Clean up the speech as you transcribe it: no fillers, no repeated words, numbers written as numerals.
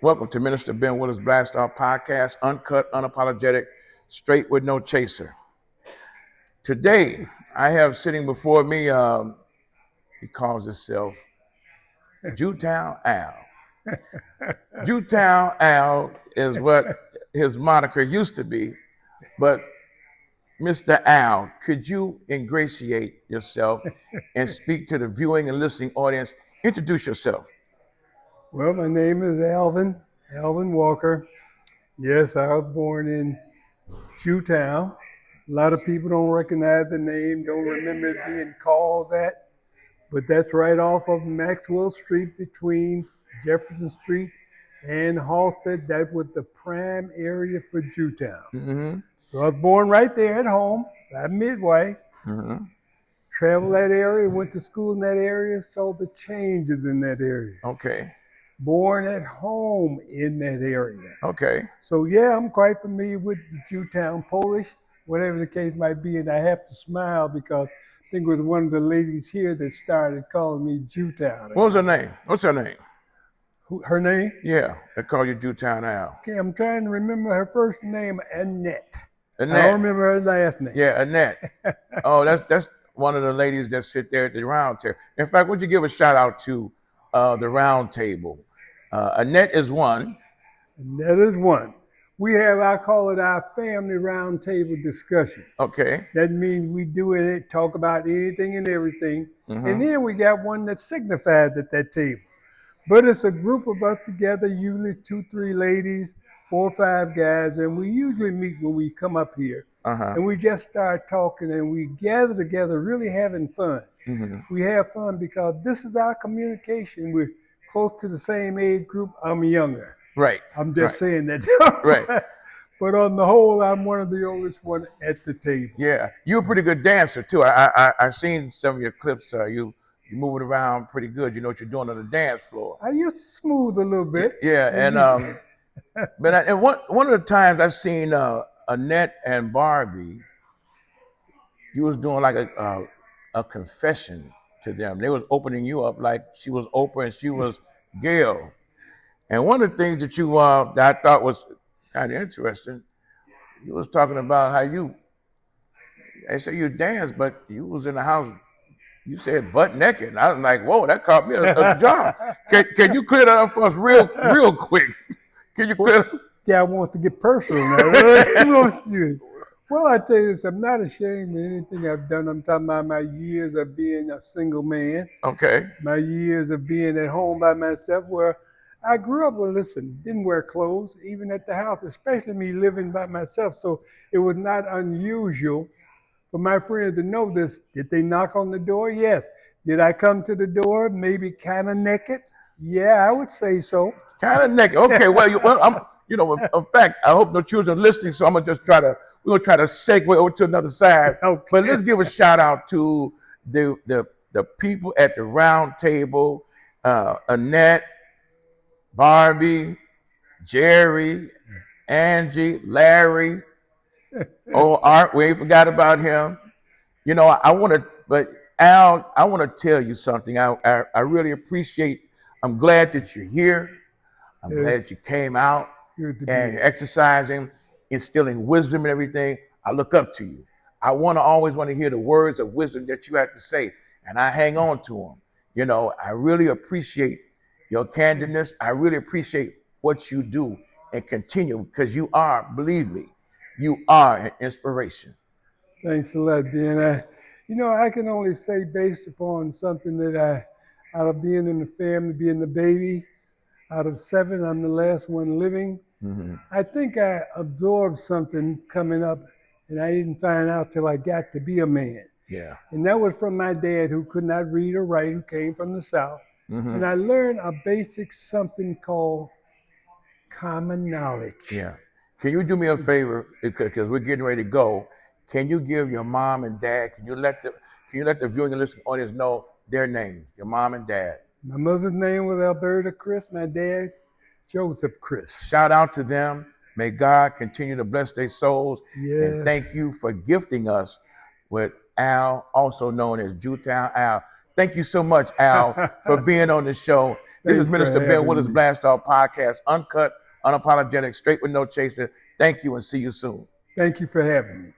Welcome to Minister Ben Willis Blast, our podcast, uncut, unapologetic, straight with no chaser. Today, I have sitting before me, he calls himself Jewtown Al. Jewtown Al is what his moniker used to be, but Mr. Al, could you ingratiate yourself and speak to the viewing and listening audience? Introduce yourself. Well, my name is Alvin Walker. Yes, I was born in Jewtown. A lot of people don't recognize the name, don't remember it being called that, but that's right off of Maxwell Street between Jefferson Street and Halsted. That was the prime area for Jewtown. Mm-hmm. So I was born right there at home. I'm midwife. Mm-hmm. Traveled that area, went to school in that area, saw the changes in that area. Okay. Born at home in that area. Okay. So yeah, I'm quite familiar with the Jewtown Polish, whatever the case might be, and I have to smile because I think it was one of the ladies here that started calling me Jewtown. What was her name? What's her name? Her name? Yeah, they call you Jewtown Al. Okay, I'm trying to remember her first name, Annette. Annette. I don't remember her last name. Yeah, Annette. Oh, that's one of the ladies that sit there at the round table. In fact, would you give a shout out to the round table? Annette is one. Annette is one. We have, I call it our family round table discussion. Okay. That means we do it, talk about anything and everything. Mm-hmm. And then we got one that's signified at that table. But it's a group of us together, usually 2, 3 ladies, 4 or 5 guys, and we usually meet when we come up here. Uh-huh. And we just start talking and we gather together, really having fun. Mm-hmm. We have fun because this is our communication. We're close to the same age group. I'm younger. Right. I'm just saying that. Right. But on the whole, I'm one of the oldest one at the table. Yeah, you're a pretty good dancer too. I've seen some of your clips. You moving around pretty good. You know what you're doing on the dance floor. I used to smooth a little bit. Yeah, and but one of the times I seen Annette and Barbie, you was doing like a confession to them. They was opening you up like she was Oprah and she was Gail. And one of the things that you that I thought was kind of interesting, you was talking about how they say you dance, but you was in the house, you said butt naked. And I was like, whoa, that caught me a job. Can you clear that up for us real quick? Can you clear that? Yeah, I want to get personal now. Well, I tell you this, I'm not ashamed of anything I've done. I'm talking about my years of being a single man. Okay. My years of being at home by myself, where I grew up, didn't wear clothes, even at the house, especially me living by myself. So it was not unusual for my friends to know this. Did they knock on the door? Yes. Did I come to the door maybe kind of naked? Yeah, I would say so. Kind of naked. Okay, in fact, I hope no children are listening, so we're gonna try to segue over to another side. Okay. But let's give a shout out to the people at the round table, Annette, Barbie, Jerry, Angie, Larry, Art, we ain't forgot about him. You know, but Al, I want to tell you something. I really appreciate, I'm glad that you're here. I'm glad that you came out and you're exercising, instilling wisdom and everything. I look up to you. I always want to hear the words of wisdom that you have to say, and I hang on to them. You know, I really appreciate your candidness. I really appreciate what you do and continue, because you are, believe me, you are an inspiration. Thanks a lot, Ben. I can only say based upon something that out of being in the family, being the baby, out of 7, I'm the last one living. Mm-hmm. I think I absorbed something coming up, and I didn't find out till I got to be a man. Yeah. And that was from my dad, who could not read or write, who came from the South. Mm-hmm. And I learned a basic something called common knowledge. Yeah. Can you do me a favor, because we're getting ready to go? Can you give your mom and dad? Can you let the viewing and listening audience know their names, your mom and dad? My mother's name was Alberta Chris. My dad, Joseph Chris. Shout out to them. May God continue to bless their souls. Yes. And thank you for gifting us with Al, also known as Jewtown Al. Thank you so much, Al, for being on the show. This is Thanks for Minister Ben having Willis me. Blast, our podcast, uncut, unapologetic, straight with no chaser. Thank you and see you soon. Thank you for having me.